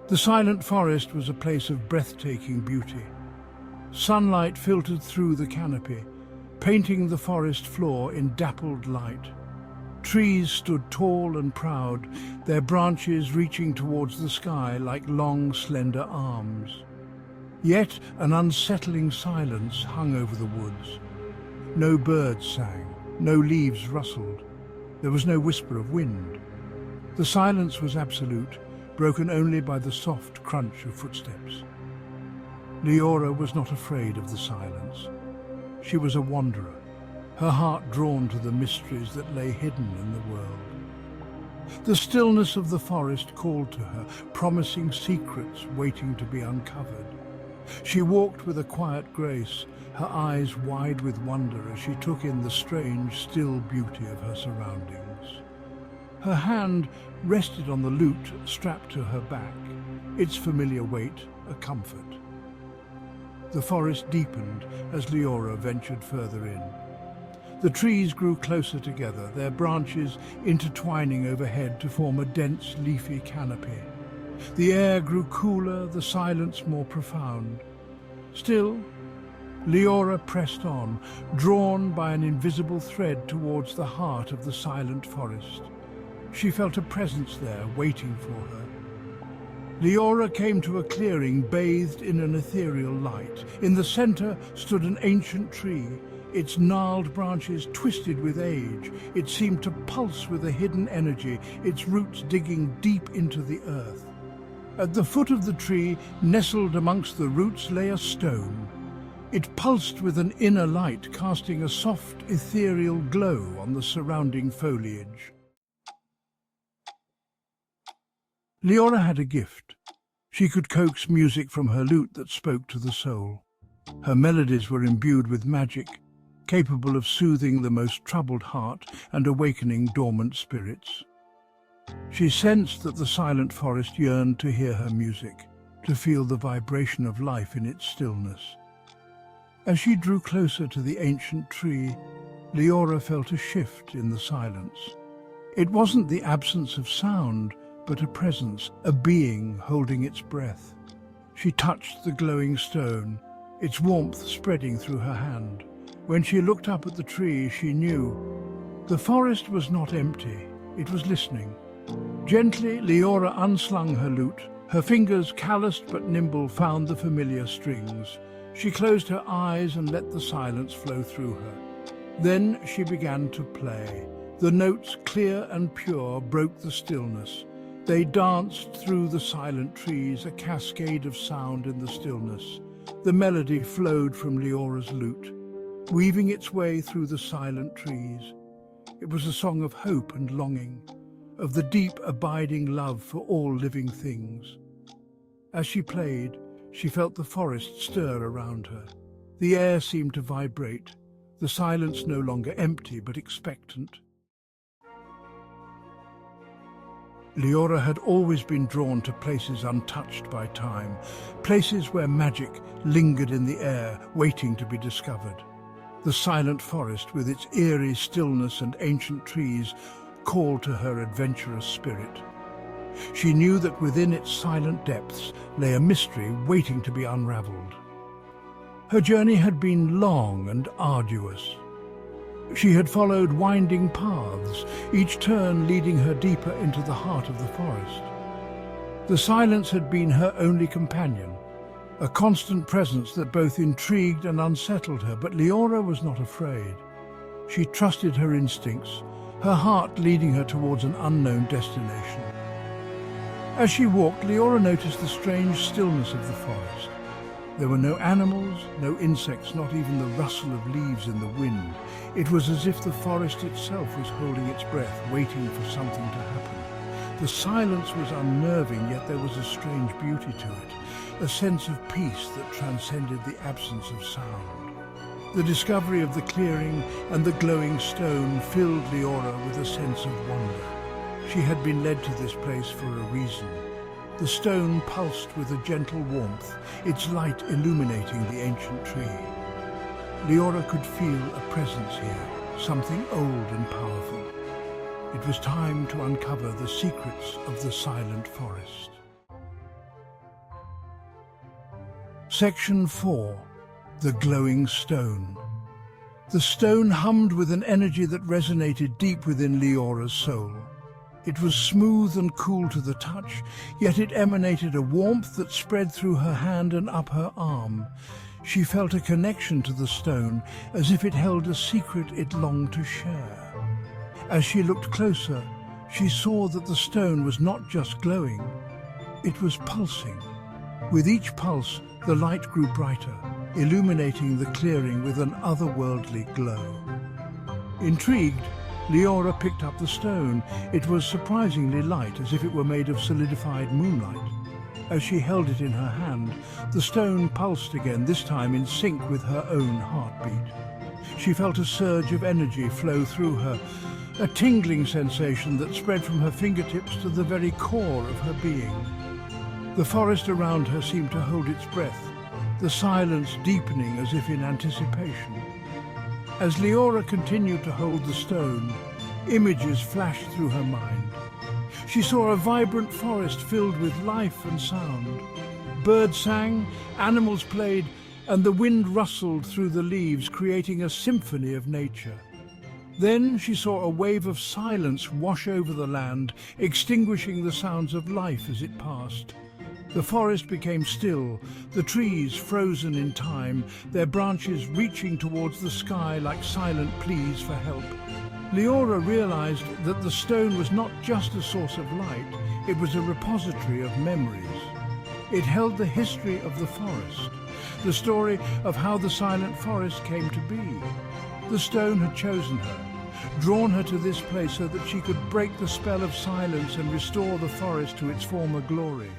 The silent forest was a place of breathtaking beauty. Sunlight filtered through the canopy, painting the forest floor in dappled light. Trees stood tall and proud, their branches reaching towards the sky like long, slender arms. Yet an unsettling silence hung over the woods. No birds sang, no leaves rustled. There was no whisper of wind. The silence was absolute, broken only by the soft crunch of footsteps. Leora was not afraid of the silence. She was a wanderer, her heart drawn to the mysteries that lay hidden in the world. The stillness of the forest called to her, promising secrets waiting to be uncovered. She walked with a quiet grace, her eyes wide with wonder as she took in the strange, still beauty of her surroundings. Her hand rested on the lute strapped to her back, its familiar weight a comfort. The forest deepened as Leora ventured further in. The trees grew closer together, their branches intertwining overhead to form a dense, leafy canopy. The air grew cooler, the silence more profound. Still, Leora pressed on, drawn by an invisible thread towards the heart of the silent forest. She felt a presence there waiting for her. Leora came to a clearing bathed in an ethereal light. In the center stood an ancient tree, its gnarled branches twisted with age. It seemed to pulse with a hidden energy, its roots digging deep into the earth. At the foot of the tree, nestled amongst the roots, lay a stone. It pulsed with an inner light, casting a soft, ethereal glow on the surrounding foliage. Leora had a gift. She could coax music from her lute that spoke to the soul. Her melodies were imbued with magic, capable of soothing the most troubled heart and awakening dormant spirits. She sensed that the silent forest yearned to hear her music, to feel the vibration of life in its stillness. As she drew closer to the ancient tree, Leora felt a shift in the silence. It wasn't the absence of sound, but a presence, a being holding its breath. She touched the glowing stone, its warmth spreading through her hand. When she looked up at the tree, she knew the forest was not empty, it was listening. Gently, Leora unslung her lute. Her fingers, calloused but nimble, found the familiar strings. She closed her eyes and let the silence flow through her. Then she began to play. The notes, clear and pure, broke the stillness. They danced through the silent trees, a cascade of sound in the stillness. The melody flowed from Leora's lute, weaving its way through the silent trees. It was a song of hope and longing, of the deep, abiding love for all living things. As she played, she felt the forest stir around her. The air seemed to vibrate, the silence no longer empty but expectant. Leora had always been drawn to places untouched by time, places where magic lingered in the air, waiting to be discovered. The silent forest, with its eerie stillness and ancient trees, called to her adventurous spirit. She knew that within its silent depths lay a mystery waiting to be unraveled. Her journey had been long and arduous. She had followed winding paths, each turn leading her deeper into the heart of the forest. The silence had been her only companion, a constant presence that both intrigued and unsettled her, but Leora was not afraid. She trusted her instincts, her heart leading her towards an unknown destination. As she walked, Leora noticed the strange stillness of the forest. There were no animals, no insects, not even the rustle of leaves in the wind. It was as if the forest itself was holding its breath, waiting for something to happen. The silence was unnerving, yet there was a strange beauty to it, a sense of peace that transcended the absence of sound. The discovery of the clearing and the glowing stone filled Leora with a sense of wonder. She had been led to this place for a reason. The stone pulsed with a gentle warmth, its light illuminating the ancient tree. Leora could feel a presence here, something old and powerful. It was time to uncover the secrets of the silent forest. Section 4. The Glowing Stone. The stone hummed with an energy that resonated deep within Leora's soul. It was smooth and cool to the touch, yet it emanated a warmth that spread through her hand and up her arm. She felt a connection to the stone, as if it held a secret it longed to share. As she looked closer, she saw that the stone was not just glowing, it was pulsing. With each pulse, the light grew brighter, illuminating the clearing with an otherworldly glow. Intrigued, Leora picked up the stone. It was surprisingly light, as if it were made of solidified moonlight. As she held it in her hand, the stone pulsed again, this time in sync with her own heartbeat. She felt a surge of energy flow through her, a tingling sensation that spread from her fingertips to the very core of her being. The forest around her seemed to hold its breath, the silence deepening as if in anticipation. As Leora continued to hold the stone, images flashed through her mind. She saw a vibrant forest filled with life and sound. Birds sang, animals played, and the wind rustled through the leaves, creating a symphony of nature. Then she saw a wave of silence wash over the land, extinguishing the sounds of life as it passed. The forest became still, the trees frozen in time, their branches reaching towards the sky like silent pleas for help. Leora realized that the stone was not just a source of light, it was a repository of memories. It held the history of the forest, the story of how the silent forest came to be. The stone had chosen her, drawn her to this place so that she could break the spell of silence and restore the forest to its former glory.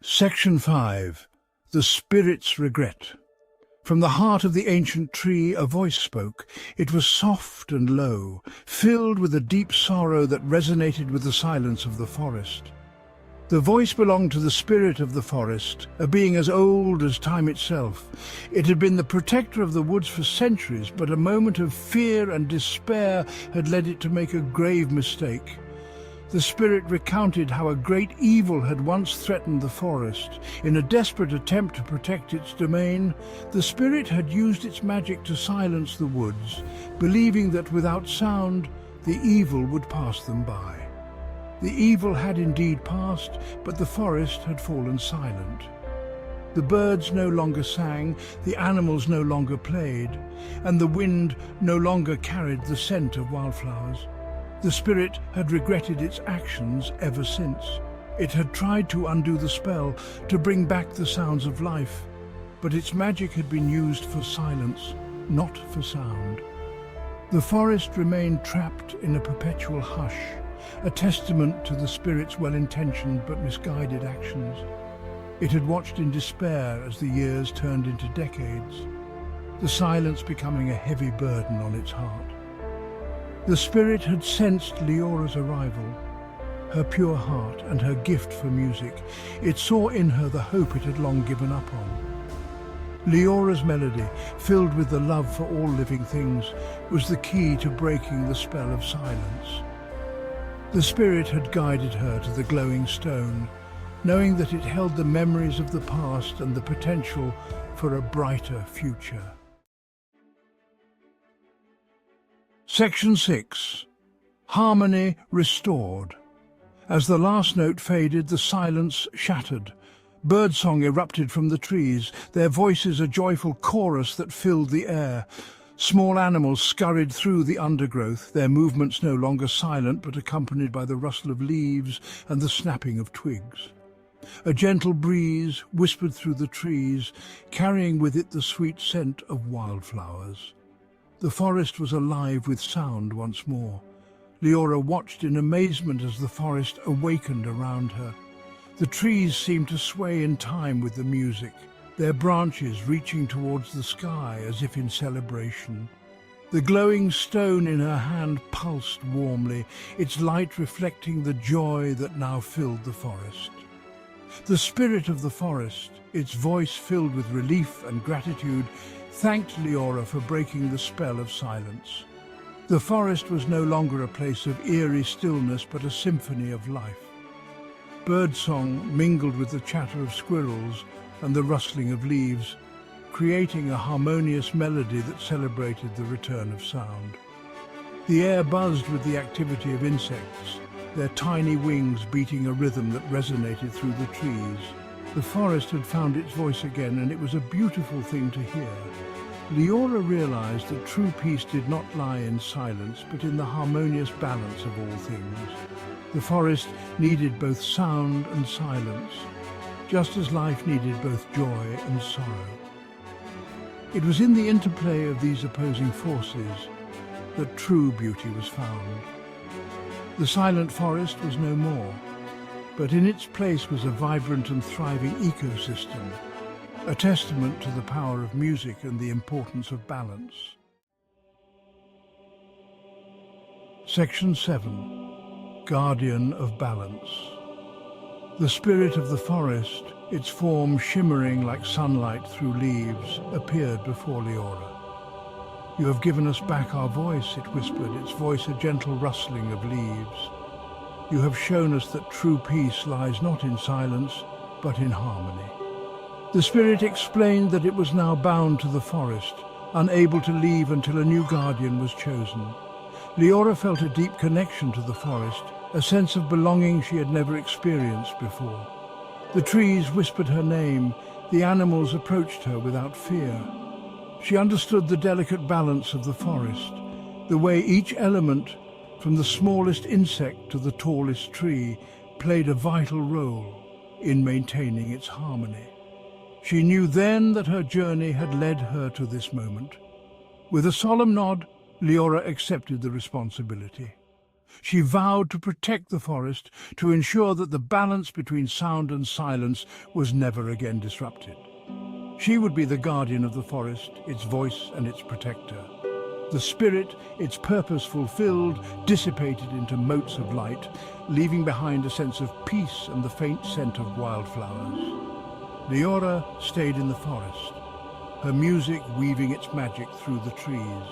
Section 5. The Spirit's Regret. From the heart of the ancient tree a voice spoke. It was soft and low, filled with a deep sorrow that resonated with the silence of the forest. The voice belonged to the spirit of the forest, a being as old as time itself. It had been the protector of the woods for centuries, but a moment of fear and despair had led it to make a grave mistake. The spirit recounted how a great evil had once threatened the forest. In a desperate attempt to protect its domain, the spirit had used its magic to silence the woods, believing that without sound, the evil would pass them by. The evil had indeed passed, but the forest had fallen silent. The birds no longer sang, the animals no longer played, and the wind no longer carried the scent of wildflowers. The spirit had regretted its actions ever since. It had tried to undo the spell, to bring back the sounds of life, but its magic had been used for silence, not for sound. The forest remained trapped in a perpetual hush, a testament to the spirit's well-intentioned but misguided actions. It had watched in despair as the years turned into decades, the silence becoming a heavy burden on its heart. The spirit had sensed Leora's arrival, her pure heart and her gift for music. It saw in her the hope it had long given up on. Leora's melody, filled with the love for all living things, was the key to breaking the spell of silence. The spirit had guided her to the glowing stone, knowing that it held the memories of the past and the potential for a brighter future. Section 6. Harmony Restored. As the last note faded, the silence shattered. Birdsong erupted from the trees, their voices a joyful chorus that filled the air. Small animals scurried through the undergrowth, their movements no longer silent but accompanied by the rustle of leaves and the snapping of twigs. A gentle breeze whispered through the trees, carrying with it the sweet scent of wildflowers. The forest was alive with sound once more. Leora watched in amazement as the forest awakened around her. The trees seemed to sway in time with the music, their branches reaching towards the sky as if in celebration. The glowing stone in her hand pulsed warmly, its light reflecting the joy that now filled the forest. The spirit of the forest, its voice filled with relief and gratitude, thanked Leora for breaking the spell of silence. The forest was no longer a place of eerie stillness, but a symphony of life. Birdsong mingled with the chatter of squirrels and the rustling of leaves, creating a harmonious melody that celebrated the return of sound. The air buzzed with the activity of insects, their tiny wings beating a rhythm that resonated through the trees. The forest had found its voice again, and it was a beautiful thing to hear. Leora realized that true peace did not lie in silence, but in the harmonious balance of all things. The forest needed both sound and silence, just as life needed both joy and sorrow. It was in the interplay of these opposing forces that true beauty was found. The silent forest was no more, but in its place was a vibrant and thriving ecosystem, a testament to the power of music and the importance of balance. Section 7. Guardian of Balance. The spirit of the forest, its form shimmering like sunlight through leaves, appeared before Leora. "You have given us back our voice," it whispered, its voice a gentle rustling of leaves. "You have shown us that true peace lies not in silence, but in harmony." The spirit explained that it was now bound to the forest, unable to leave until a new guardian was chosen. Leora felt a deep connection to the forest, a sense of belonging she had never experienced before. The trees whispered her name, the animals approached her without fear. She understood the delicate balance of the forest, the way each element, from the smallest insect to the tallest tree, played a vital role in maintaining its harmony. She knew then that her journey had led her to this moment. With a solemn nod, Leora accepted the responsibility. She vowed to protect the forest, to ensure that the balance between sound and silence was never again disrupted. She would be the guardian of the forest, its voice and its protector. The spirit, its purpose fulfilled, dissipated into motes of light, leaving behind a sense of peace and the faint scent of wildflowers. Leora stayed in the forest, her music weaving its magic through the trees.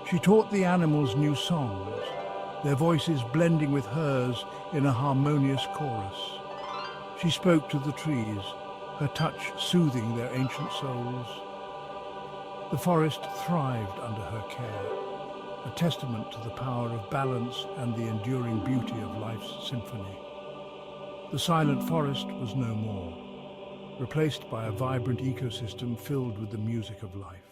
She taught the animals new songs, their voices blending with hers in a harmonious chorus. She spoke to the trees, her touch soothing their ancient souls. The forest thrived under her care, a testament to the power of balance and the enduring beauty of life's symphony. The silent forest was no more, replaced by a vibrant ecosystem filled with the music of life.